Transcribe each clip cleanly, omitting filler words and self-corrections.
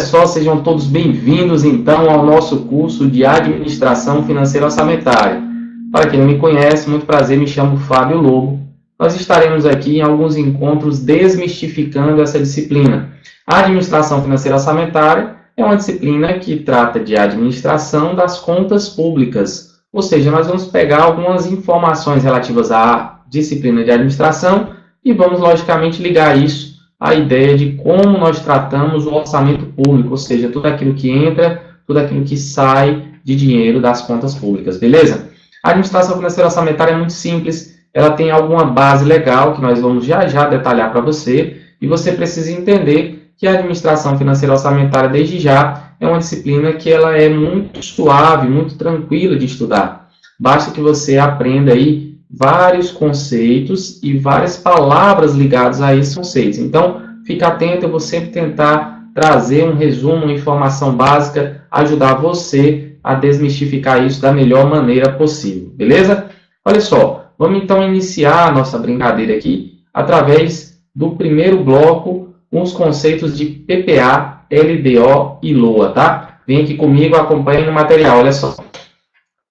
só, sejam todos bem-vindos então ao nosso curso de Administração Financeira Orçamentária. Para quem não me conhece, muito prazer, me chamo Fábio Lobo. Nós estaremos aqui em alguns encontros desmistificando essa disciplina. A Administração Financeira Orçamentária é uma disciplina que trata de administração das contas públicas, ou seja, nós vamos pegar algumas informações relativas à disciplina de administração e vamos, logicamente, ligar isso à ideia de como nós tratamos o orçamento público, ou seja, tudo aquilo que entra, tudo aquilo que sai de dinheiro das contas públicas, beleza? A administração financeira orçamentária é muito simples, ela tem alguma base legal que nós vamos já detalhar para você, e você precisa entender que a administração financeira orçamentária, desde já, é uma disciplina que ela é muito suave, muito tranquila de estudar. Basta que você aprenda aí vários conceitos e várias palavras ligadas a esses conceitos. Então, fique atento, eu vou sempre tentar trazer um resumo, uma informação básica, ajudar você a desmistificar isso da melhor maneira possível, beleza? Olha só, vamos então iniciar a nossa brincadeira aqui através do primeiro bloco com os conceitos de PPA, LDO e LOA, tá? Vem aqui comigo, acompanhe no material, olha só.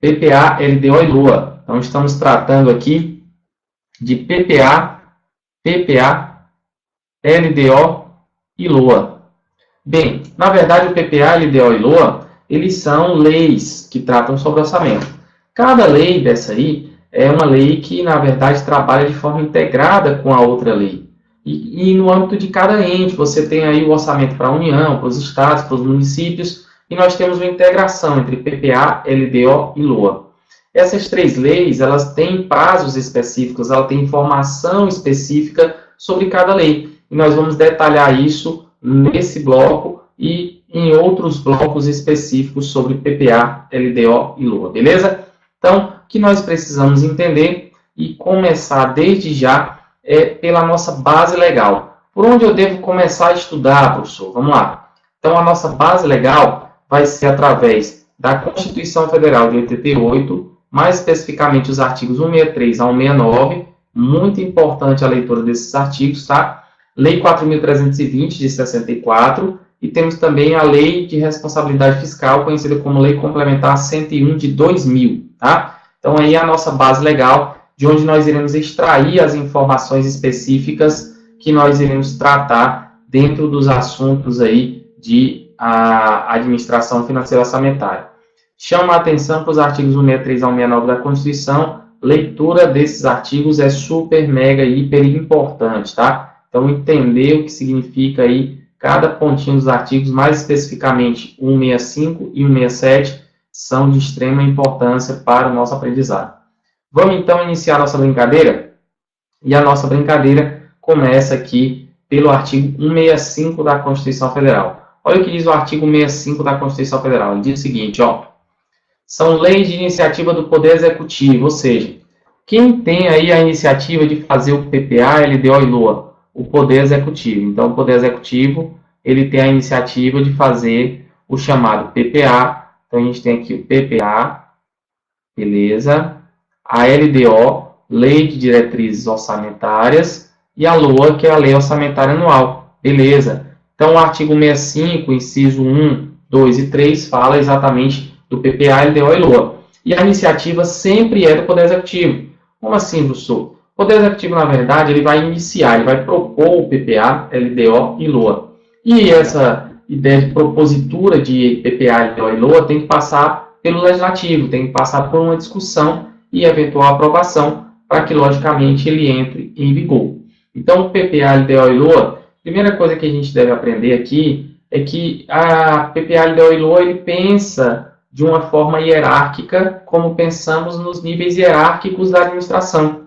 PPA, LDO e LOA. Então, estamos tratando aqui de PPA, LDO e LOA. Bem, na verdade, o PPA, LDO e LOA, eles são leis que tratam sobre orçamento. Cada lei dessa aí é uma lei que, na verdade, trabalha de forma integrada com a outra lei. E no âmbito de cada ente, você tem aí o orçamento para a União, para os estados, para os municípios, e nós temos uma integração entre PPA, LDO e LOA. Essas três leis, elas têm prazos específicos, ela tem informação específica sobre cada lei. E nós vamos detalhar isso nesse bloco e em outros blocos específicos sobre PPA, LDO e LOA, beleza? Então, o que nós precisamos entender e começar desde já é pela nossa base legal. Por onde eu devo começar a estudar, professor? Vamos lá. Então, a nossa base legal vai ser através da Constituição Federal de 88, mais especificamente os artigos 163 a 169, muito importante a leitura desses artigos, tá? Lei 4.320 de 64, e temos também a Lei de Responsabilidade Fiscal, conhecida como Lei Complementar 101 de 2000, tá? Então, aí é a nossa base legal, de onde nós iremos extrair as informações específicas que nós iremos tratar dentro dos assuntos aí de administração financeira orçamentária. Chama a atenção para os artigos 163 ao 169 da Constituição. Leitura desses artigos é super, mega, hiper importante, tá? Então, entender o que significa aí cada pontinho dos artigos, mais especificamente 165 e 167, são de extrema importância para o nosso aprendizado. Vamos, então, iniciar a nossa brincadeira? E a nossa brincadeira começa aqui pelo artigo 165 da Constituição Federal. Olha o que diz o artigo 165 da Constituição Federal. Ele diz o seguinte, ó. São leis de iniciativa do Poder Executivo, ou seja, quem tem aí a iniciativa de fazer o PPA, LDO e LOA? O Poder Executivo. Então, o Poder Executivo, ele tem a iniciativa de fazer o chamado PPA. Então, a gente tem aqui o PPA, beleza? A LDO, Lei de Diretrizes Orçamentárias, e a LOA, que é a Lei Orçamentária Anual, beleza? Então, o artigo 65, inciso 1, 2 e 3, fala exatamente do PPA, LDO e LOA. E a iniciativa sempre é do Poder Executivo. Como assim, professor? O Poder Executivo, na verdade, ele vai iniciar, ele vai propor o PPA, LDO e LOA. E essa ideia de propositura de PPA, LDO e LOA tem que passar pelo Legislativo, tem que passar por uma discussão e eventual aprovação para que, logicamente, ele entre em vigor. Então, o PPA, LDO e LOA, a primeira coisa que a gente deve aprender aqui é que a PPA, LDO e LOA, ele pensa de uma forma hierárquica, como pensamos nos níveis hierárquicos da administração.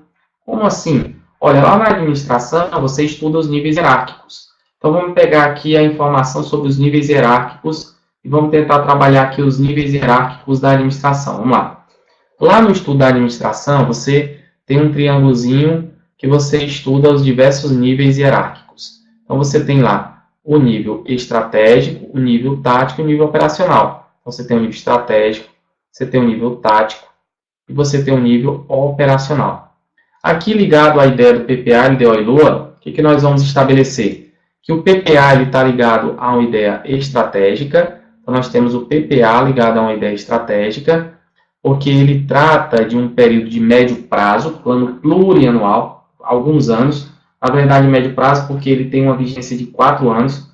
Como assim? Olha, lá na administração, você estuda os níveis hierárquicos. Então, vamos pegar aqui a informação sobre os níveis hierárquicos e vamos tentar trabalhar aqui os níveis hierárquicos da administração. Vamos lá. Lá no estudo da administração, você tem um triângulozinho que você estuda os diversos níveis hierárquicos. Então, você tem lá o nível estratégico, o nível tático e o nível operacional. Então, você tem o nível estratégico, você tem o nível tático e você tem o nível operacional. Aqui, ligado à ideia do PPA, LDO e LOA, o que nós vamos estabelecer? que o PPA está ligado a uma ideia estratégica. Então, nós temos o PPA ligado a uma ideia estratégica, porque ele trata de um período de médio prazo, plano plurianual, alguns anos. Na verdade, médio prazo, porque ele tem uma vigência de 4 anos.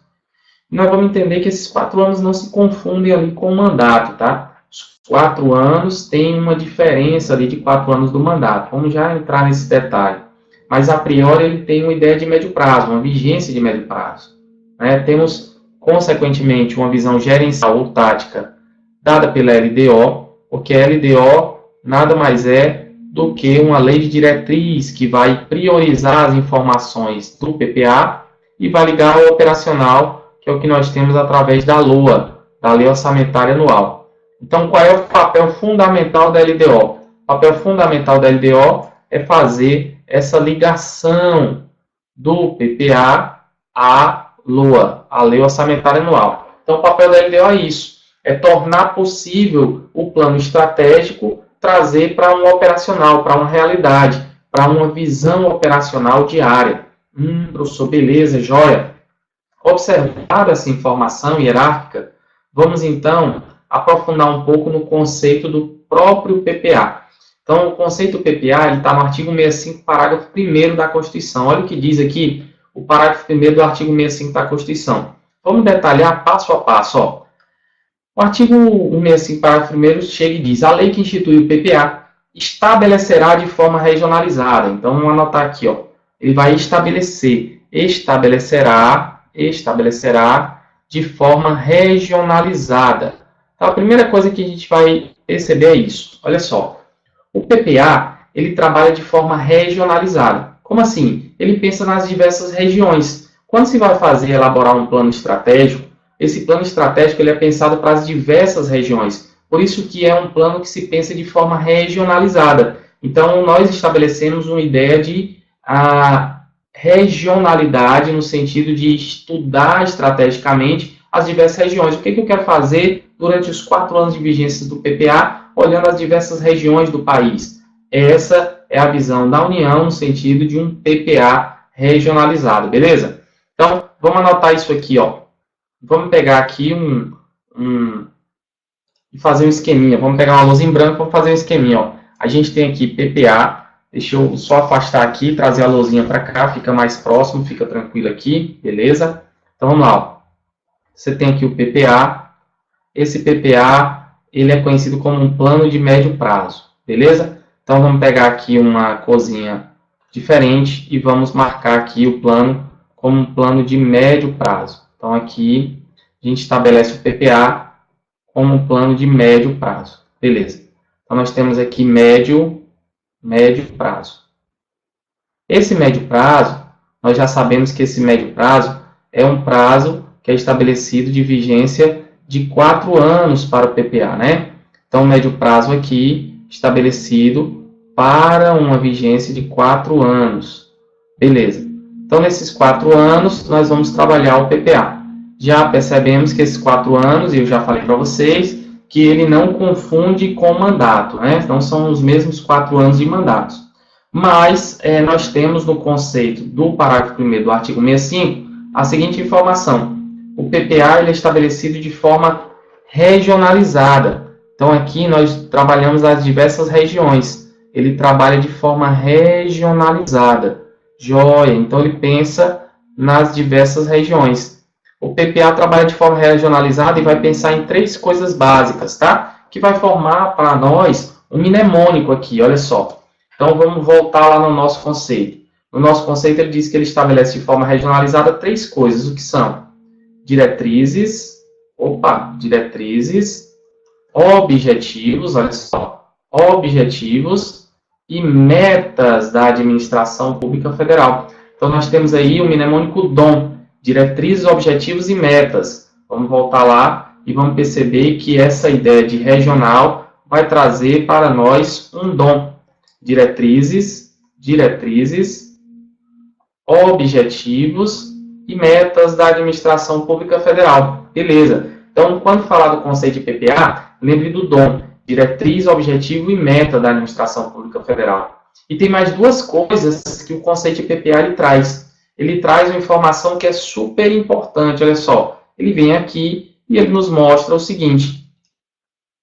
E nós vamos entender que esses 4 anos não se confundem ali com o mandato, tá? Os 4 anos têm uma diferença ali de 4 anos do mandato. Vamos já entrar nesse detalhe. Mas, a priori, ele tem uma ideia de médio prazo, uma vigência de médio prazo. Né? Temos, consequentemente, uma visão gerencial ou tática dada pela LDO, porque a LDO nada mais é do que uma lei de diretriz que vai priorizar as informações do PPA e vai ligar ao operacional, que é o que nós temos através da LOA, da Lei Orçamentária Anual. Então, qual é o papel fundamental da LDO? O papel fundamental da LDO é fazer essa ligação do PPA à LOA, a Lei Orçamentária Anual. Então, o papel da LDO é isso, é tornar possível o plano estratégico trazer para um operacional, para uma realidade, para uma visão operacional diária. Professor, beleza, joia. Observada essa informação hierárquica, vamos então aprofundar um pouco no conceito do próprio PPA. Então, o conceito PPA está no artigo 65, parágrafo 1º da Constituição. Olha o que diz aqui o parágrafo 1º do artigo 65 da Constituição. Vamos detalhar passo a passo. Ó. O artigo 165, parágrafo 1º, chega e diz: a lei que institui o PPA estabelecerá de forma regionalizada. Então, vamos anotar aqui. Ó. Ele vai estabelecerá de forma regionalizada. Então, a primeira coisa que a gente vai perceber é isso. Olha só. O PPA, ele trabalha de forma regionalizada. Como assim? Ele pensa nas diversas regiões. Quando se vai elaborar um plano estratégico, esse plano estratégico ele é pensado para as diversas regiões. Por isso que é um plano que se pensa de forma regionalizada. Então, nós estabelecemos uma ideia de regionalidade no sentido de estudar estrategicamente as diversas regiões. O que eu quero fazer durante os 4 anos de vigência do PPA, olhando as diversas regiões do país? Essa é a visão da União no sentido de um PPA regionalizado, beleza? Então, vamos anotar isso aqui, ó. Vamos pegar aqui e fazer um esqueminha. Vamos pegar uma lousa em branco e vamos fazer um esqueminha, ó. A gente tem aqui PPA. Deixa eu só afastar aqui, trazer a lousinha para cá, fica mais próximo, fica tranquilo aqui, beleza? Então, vamos lá, ó. Você tem aqui o PPA. Esse PPA, ele é conhecido como um plano de médio prazo, beleza? Então, vamos pegar aqui uma coisinha diferente e vamos marcar aqui o plano como um plano de médio prazo. Então, aqui, a gente estabelece o PPA como um plano de médio prazo, beleza? Então, nós temos aqui médio prazo. Esse médio prazo, nós já sabemos que esse médio prazo é um prazo que é estabelecido de vigência de 4 anos para o PPA, né? Então, médio prazo aqui, estabelecido para uma vigência de 4 anos. Beleza. Então, nesses 4 anos, nós vamos trabalhar o PPA. Já percebemos que esses 4 anos, eu já falei para vocês, que ele não confunde com mandato, né? Então, são os mesmos 4 anos de mandatos. Mas, nós temos no conceito do parágrafo 1º do artigo 65, a seguinte informação. O PPA ele é estabelecido de forma regionalizada. Então, aqui nós trabalhamos as diversas regiões. Ele trabalha de forma regionalizada. Joia. Então, ele pensa nas diversas regiões. O PPA trabalha de forma regionalizada e vai pensar em 3 coisas básicas, tá? Que vai formar para nós um mnemônico aqui, olha só. Então, vamos voltar lá no nosso conceito. No nosso conceito, ele diz que ele estabelece de forma regionalizada 3 coisas. O que são? Diretrizes, objetivos, olha só, objetivos e metas da administração pública federal. Então, nós temos aí o mnemônico DOM, diretrizes, objetivos e metas. Vamos voltar lá e vamos perceber que essa ideia de regional vai trazer para nós um DOM. Diretrizes, objetivos e metas da administração pública federal. Beleza. Então, quando falar do conceito de PPA, lembre do DOM, diretriz, objetivo e meta da administração pública federal. E tem mais 2 coisas que o conceito de PPA ele traz. ele traz uma informação que é super importante. Olha só, ele vem aqui e ele nos mostra o seguinte: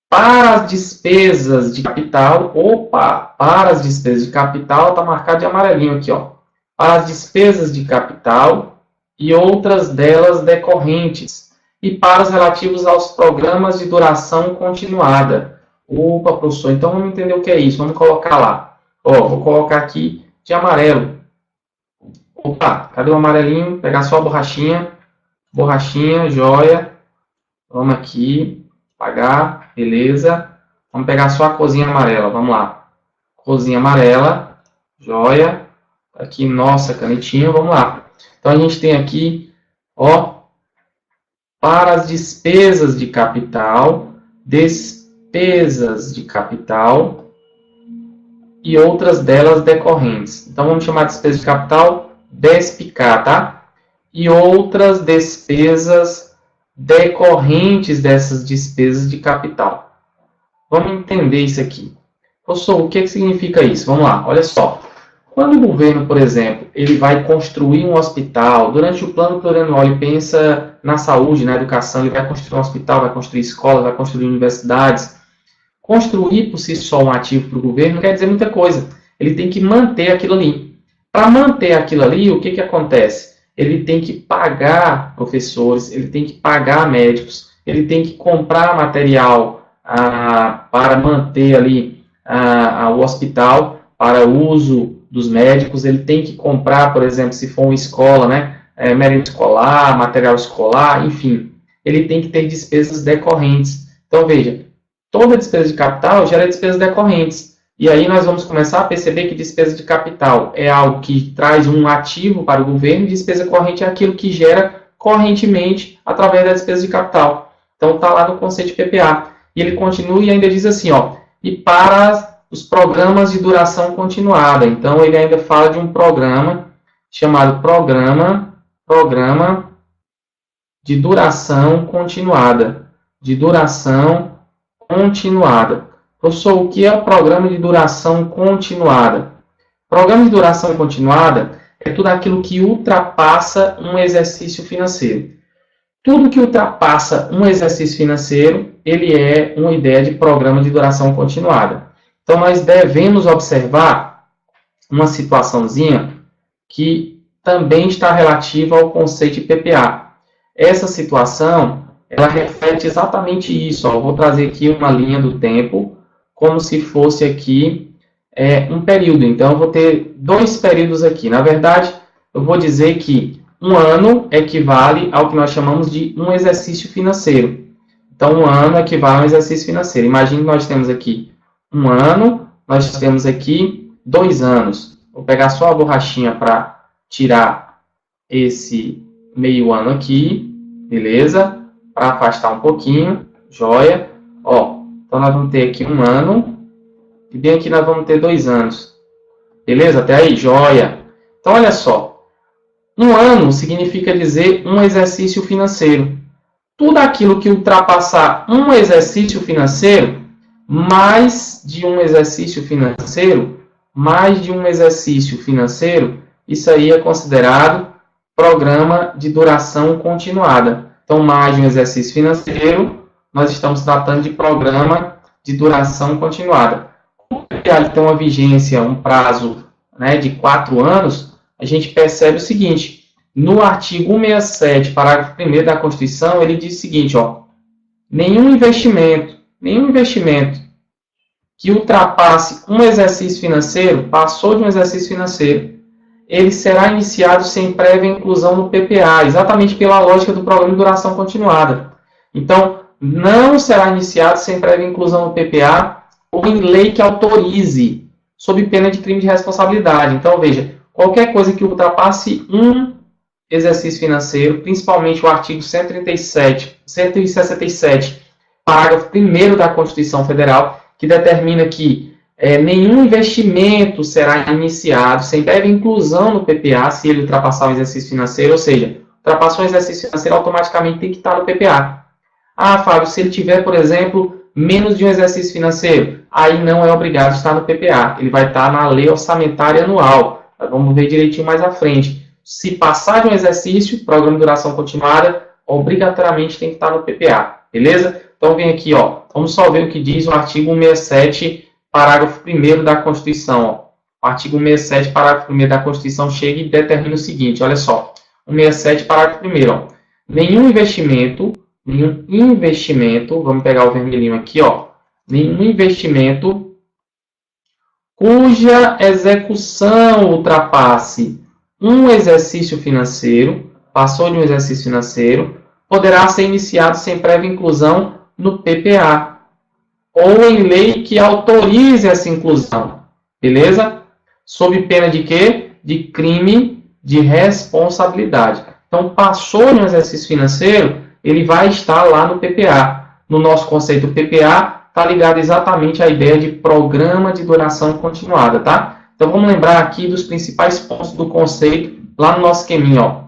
para as despesas de capital, para as despesas de capital, está marcado de amarelinho aqui, ó. Para as despesas de capital e outras delas decorrentes, e para os relativos aos programas de duração continuada. Opa, professor, então vamos entender o que é isso, vamos colocar lá. Ó, vou colocar aqui de amarelo. Opa, cadê o amarelinho? Pegar só a borrachinha, joia. Vamos aqui, apagar, beleza. Vamos pegar só a corzinha amarela, vamos lá. Corzinha amarela, joia. Aqui, nossa canetinha, vamos lá. Então, a gente tem aqui, ó, para as despesas de capital e outras delas decorrentes. Então, vamos chamar de despesa de capital DESPK, tá? E outras despesas decorrentes dessas despesas de capital. Vamos entender isso aqui. Professor, o que significa isso? Vamos lá, olha só. Quando o governo, por exemplo, ele vai construir um hospital, durante o plano plurianual ele pensa na saúde, na educação, ele vai construir um hospital, vai construir escolas, vai construir universidades. Construir por si só um ativo para o governo não quer dizer muita coisa. Ele tem que manter aquilo ali. Para manter aquilo ali, o que acontece? Ele tem que pagar professores, ele tem que pagar médicos, ele tem que comprar material para manter ali o hospital, para uso dos médicos, ele tem que comprar, por exemplo, se for uma escola, né, merenda escolar, material escolar, enfim, ele tem que ter despesas decorrentes. Então, veja, toda despesa de capital gera despesas decorrentes. E aí nós vamos começar a perceber que despesa de capital é algo que traz um ativo para o governo, e despesa corrente é aquilo que gera correntemente através da despesa de capital. Então, está lá no conceito de PPA. E ele continua e ainda diz assim, ó, e para os programas de duração continuada. Então, ele ainda fala de um programa chamado Programa de Duração Continuada. De duração continuada. Professor, o que é o programa de duração continuada? Programa de duração continuada é tudo aquilo que ultrapassa um exercício financeiro. Tudo que ultrapassa um exercício financeiro, ele é uma ideia de programa de duração continuada. Então, nós devemos observar uma situaçãozinha que também está relativa ao conceito de PPA. Essa situação, ela reflete exatamente isso. Ó. Eu vou trazer aqui uma linha do tempo, como se fosse aqui um período. Então, eu vou ter dois períodos aqui. Na verdade, eu vou dizer que um ano equivale ao que nós chamamos de um exercício financeiro. Então, um ano equivale a um exercício financeiro. Imagine que nós temos aqui um ano, nós temos aqui 2 anos. Vou pegar só a borrachinha para tirar esse meio ano aqui, beleza? Para afastar um pouquinho, joia. Ó, então nós vamos ter aqui um ano, e bem aqui nós vamos ter 2 anos. Beleza? Até aí, joia. Então, olha só. Um ano significa dizer um exercício financeiro. Tudo aquilo que ultrapassar um exercício financeiro, mais de um exercício financeiro, isso aí é considerado programa de duração continuada. Então, mais de um exercício financeiro, nós estamos tratando de programa de duração continuada. Como ele tem uma vigência, um prazo, né, de 4 anos, a gente percebe o seguinte: no artigo 167, parágrafo 1º da Constituição, ele diz o seguinte, ó, nenhum investimento que ultrapasse um exercício financeiro, passou de um exercício financeiro, ele será iniciado sem prévia inclusão no PPA, exatamente pela lógica do programa de duração continuada. Então, não será iniciado sem prévia inclusão no PPA ou em lei que autorize, sob pena de crime de responsabilidade. Então, veja, qualquer coisa que ultrapasse um exercício financeiro, principalmente o artigo 167, parágrafo 1º da Constituição Federal, que determina que nenhum investimento será iniciado sem prévia inclusão no PPA se ele ultrapassar o exercício financeiro, ou seja, ultrapassou o exercício financeiro, automaticamente tem que estar no PPA. Ah, Fábio, se ele tiver, por exemplo, menos de um exercício financeiro, aí não é obrigado a estar no PPA, ele vai estar na lei orçamentária anual. Nós vamos ver direitinho mais à frente. se passar de um exercício, programa de duração continuada, obrigatoriamente tem que estar no PPA, beleza? Então, vem aqui, ó, vamos só ver o que diz o artigo 167, parágrafo 1º da Constituição. Ó. O artigo 167, parágrafo 1º da Constituição chega e determina o seguinte, olha só. 167, parágrafo 1º, ó. Nenhum investimento, vamos pegar o vermelhinho aqui, ó. Nenhum investimento cuja execução ultrapasse um exercício financeiro, passou de um exercício financeiro, poderá ser iniciado sem prévia inclusão no PPA, ou em lei que autorize essa inclusão, beleza? Sob pena de quê? De crime de responsabilidade. Então, passou de um exercício financeiro, ele vai estar lá no PPA. No nosso conceito, o PPA está ligado exatamente à ideia de programa de duração continuada, tá? Então, vamos lembrar aqui dos principais pontos do conceito lá no nosso esqueminha, ó.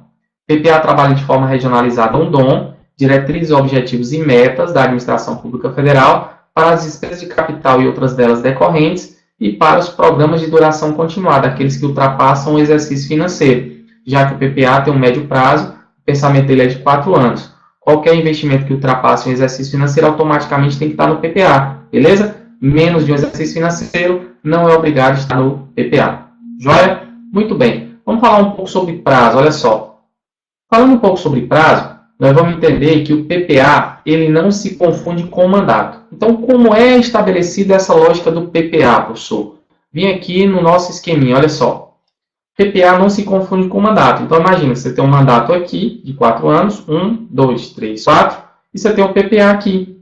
PPA trabalha de forma regionalizada um DOM, diretrizes, objetivos e metas da Administração Pública Federal para as despesas de capital e outras delas decorrentes e para os programas de duração continuada, aqueles que ultrapassam o exercício financeiro, já que o PPA tem um médio prazo, o pensamento dele é de 4 anos. Qualquer investimento que ultrapasse um exercício financeiro automaticamente tem que estar no PPA, beleza? Menos de um exercício financeiro não é obrigado a estar no PPA. Joia? Muito bem. Vamos falar um pouco sobre prazo, olha só. Falando um pouco sobre prazo, nós vamos entender que o PPA ele não se confunde com o mandato. Então, como é estabelecida essa lógica do PPA, professor? Vim aqui no nosso esqueminha, olha só. PPA não se confunde com o mandato. Então, imagina, você tem um mandato aqui de 4 anos, 1, 2, 3, 4, e você tem o PPA aqui.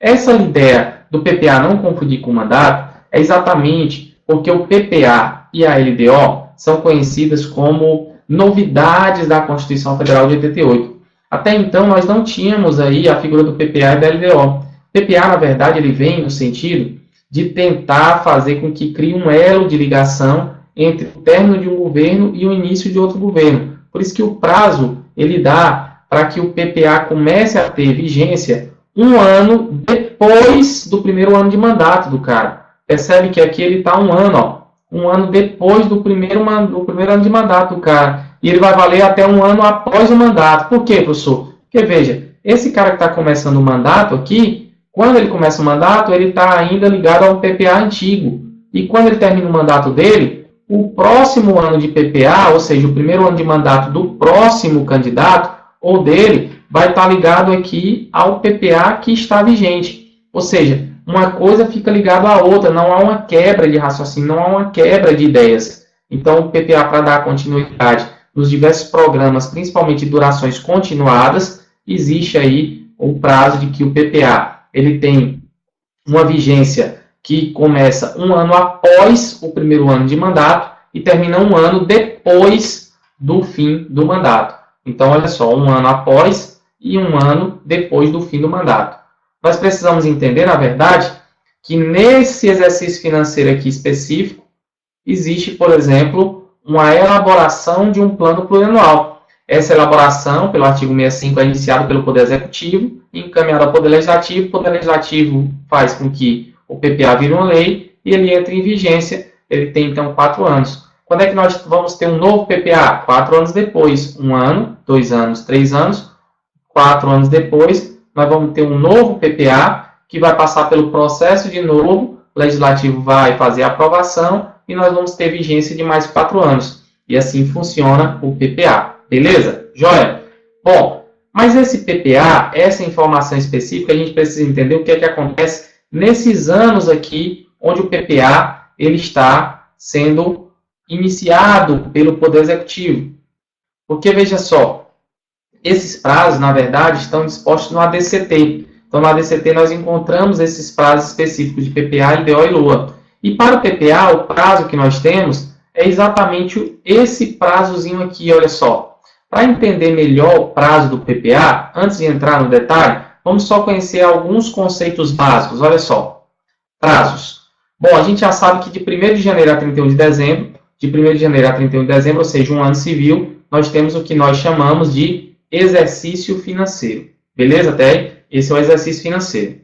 Essa ideia do PPA não confundir com o mandato é exatamente porque o PPA e a LDO são conhecidas como novidades da Constituição Federal de 88. Até então, nós não tínhamos aí a figura do PPA e da LDO. PPA, na verdade, ele vem no sentido de tentar fazer com que crie um elo de ligação entre o término de um governo e o início de outro governo. Por isso que o prazo ele dá para que o PPA comece a ter vigência um ano depois do primeiro ano de mandato do cara. Percebe que aqui ele está um ano, ó, um ano depois do primeiro ano de mandato do cara. E ele vai valer até um ano após o mandato. Por quê, professor? Porque, veja, esse cara que está começando o mandato aqui, quando ele começa o mandato, ele está ainda ligado a um PPA antigo. E quando ele termina o mandato dele, o próximo ano de PPA, ou seja, o primeiro ano de mandato do próximo candidato, ou dele, vai estar ligado aqui ao PPA que está vigente. Ou seja, uma coisa fica ligada à outra, não há uma quebra de raciocínio, não há uma quebra de ideias. Então, o PPA, para dar continuidade nos diversos programas, principalmente de durações continuadas, existe aí o prazo de que o PPA ele tem uma vigência que começa um ano após o primeiro ano de mandato e termina um ano depois do fim do mandato. Então, olha só, um ano após e um ano depois do fim do mandato. Nós precisamos entender, na verdade, que nesse exercício financeiro aqui específico, existe, por exemplo, uma elaboração de um plano plurianual. Essa elaboração, pelo artigo 65, é iniciada pelo Poder Executivo e encaminhada ao Poder Legislativo. O Poder Legislativo faz com que o PPA vire uma lei e ele entra em vigência. Ele tem, então, 4 anos. Quando é que nós vamos ter um novo PPA? 4 anos depois. 1 ano, 2 anos, 3 anos. 4 anos depois, nós vamos ter um novo PPA que vai passar pelo processo de novo. O Legislativo vai fazer a aprovação e nós vamos ter vigência de mais 4 anos. E assim funciona o PPA. Beleza? Joia? Bom, mas esse PPA, essa informação específica, a gente precisa entender o que é que acontece nesses anos aqui, onde o PPA ele está sendo iniciado pelo Poder Executivo. Porque, veja só, esses prazos, na verdade, estão dispostos no ADCT. Então, no ADCT, nós encontramos esses prazos específicos de PPA, LDO e LOA. E para o PPA, o prazo que nós temos é exatamente esse prazozinho aqui, olha só. Para entender melhor o prazo do PPA, antes de entrar no detalhe, vamos só conhecer alguns conceitos básicos. Olha só, prazos. Bom, a gente já sabe que de 1º de janeiro a 31 de dezembro, de 1º de janeiro a 31 de dezembro, ou seja, um ano civil, nós temos o que nós chamamos de exercício financeiro. Beleza? Até aí? Esse é o exercício financeiro.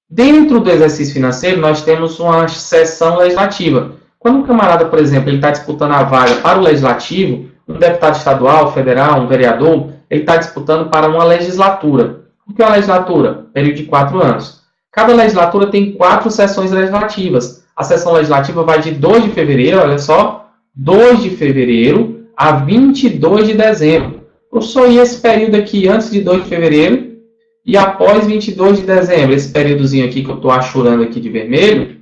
Dentro do exercício financeiro, nós temos uma sessão legislativa. Quando um camarada, por exemplo, ele está disputando a vaga para o legislativo um deputado estadual, federal, um vereador, ele está disputando para uma legislatura. O que é uma legislatura? Período de 4 anos. Cada legislatura tem 4 sessões legislativas. A sessão legislativa vai de 2 de fevereiro, olha só, 2 de fevereiro a 22 de dezembro. Professor, e esse período aqui antes de 2 de fevereiro e após 22 de dezembro? Esse períodozinho aqui que eu estou achurando aqui de vermelho,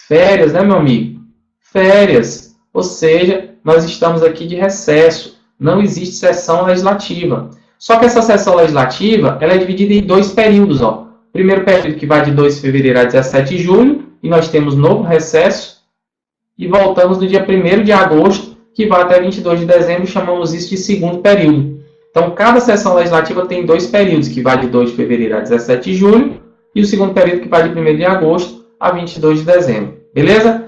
férias, né, meu amigo? Férias. Ou seja, nós estamos aqui de recesso. Não existe sessão legislativa. Só que essa sessão legislativa ela é dividida em 2 períodos. Ó. O primeiro período que vai de 2 de fevereiro a 17 de julho, e nós temos novo recesso, e voltamos no dia 1º de agosto, que vai até 22 de dezembro, chamamos isso de segundo período. Então, cada sessão legislativa tem 2 períodos, que vai de 2 de fevereiro a 17 de julho, e o segundo período que vai de 1º de agosto a 22 de dezembro. Beleza?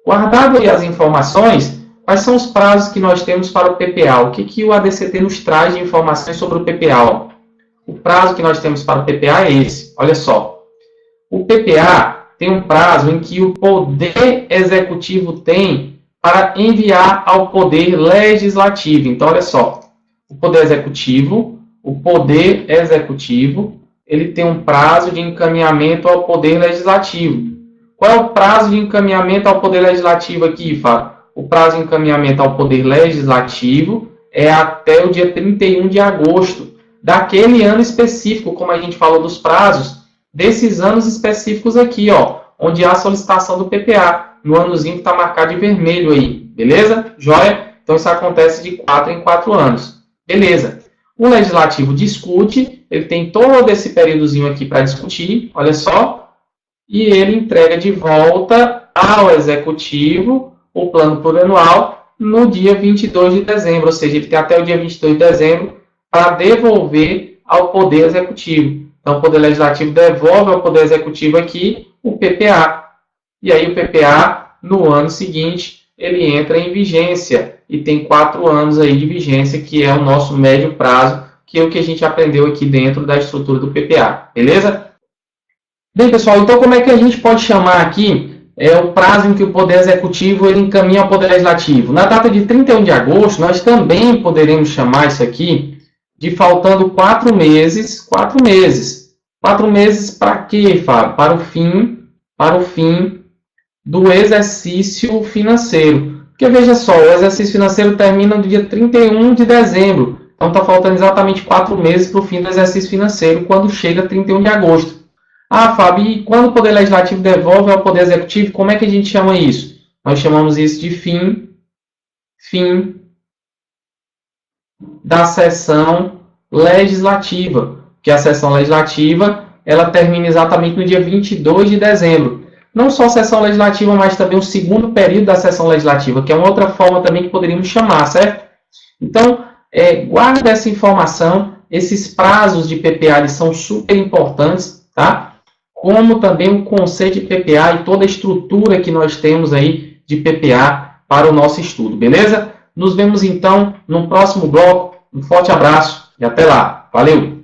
Guardado aí as informações, quais são os prazos que nós temos para o PPA? O que o ADCT nos traz de informações sobre o PPA? O prazo que nós temos para o PPA é esse. Olha só. O PPA tem um prazo em que o Poder Executivo tem para enviar ao Poder Legislativo. Então, olha só. O Poder Executivo, ele tem um prazo de encaminhamento ao Poder Legislativo. Qual é o prazo de encaminhamento ao Poder Legislativo aqui, Fábio? O prazo de encaminhamento ao Poder Legislativo é até o dia 31 de agosto daquele ano específico, como a gente falou dos prazos, desses anos específicos aqui, ó, onde há a solicitação do PPA, no anozinho que está marcado de vermelho aí, beleza? Joia? Então isso acontece de 4 em 4 anos. Beleza. O Legislativo discute, ele tem todo esse períodozinho aqui para discutir, olha só, e ele entrega de volta ao Executivo o plano plurianual no dia 22 de dezembro, ou seja, ele tem até o dia 22 de dezembro para devolver ao Poder Executivo. Então, o Poder Legislativo devolve ao Poder Executivo aqui o PPA. E aí, o PPA, no ano seguinte, ele entra em vigência. E tem 4 anos aí de vigência, que é o nosso médio prazo, que é o que a gente aprendeu aqui dentro da estrutura do PPA. Beleza? Bem, pessoal, então como é que a gente pode chamar aqui o prazo em que o Poder Executivo ele encaminha ao Poder Legislativo? Na data de 31 de agosto, nós também poderemos chamar isso aqui de faltando 4 meses. 4 meses. 4 meses para quê, Fábio? Para o fim do exercício financeiro. Porque veja só, o exercício financeiro termina no dia 31 de dezembro. Então está faltando exatamente 4 meses para o fim do exercício financeiro, quando chega 31 de agosto. Ah, Fábio, e quando o Poder Legislativo devolve ao Poder Executivo, como é que a gente chama isso? Nós chamamos isso de fim da sessão legislativa, que a sessão legislativa ela termina exatamente no dia 22 de dezembro. Não só a sessão legislativa, mas também o segundo período da sessão legislativa, que é uma outra forma também que poderíamos chamar, certo? Então, guarda essa informação, esses prazos de PPA eles são super importantes, tá? Como também o conceito de PPA e toda a estrutura que nós temos aí de PPA para o nosso estudo, beleza? Nos vemos então no próximo bloco. Um forte abraço e até lá. Valeu!